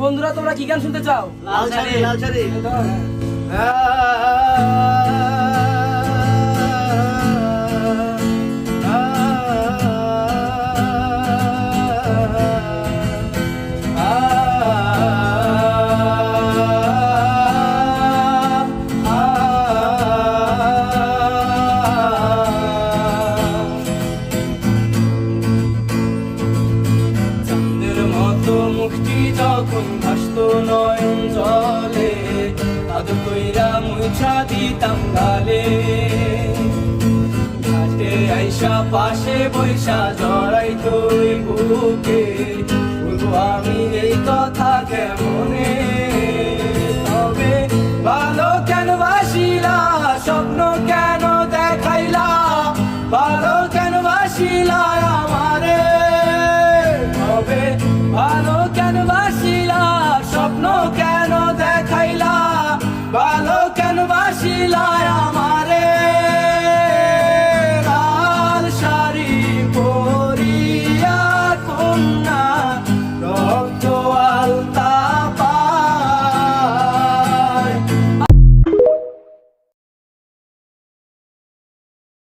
বন্ধুরা তোমরা কি গান শুনতে চাও? লাল শাড়ি, লাল শাড়ি। মুক্তি যখন ভাসত নয়ন জলে, আদর কইরা মুছা দিতাম গালে। ঘাটে আইসা পাশে বৈশা জড়াই তুই বুকে, বলবো আমি এই কথা কেমনে। তবে ভালো কেন বাসিলা, স্বপ্ন কেন দেখাইলা, ভালো কেন বাসিলা আমারে। তবে ভালো কেন বাসিলা, স্বপ্ন কেন দেখাইলা, ভালো কেন বাসিলা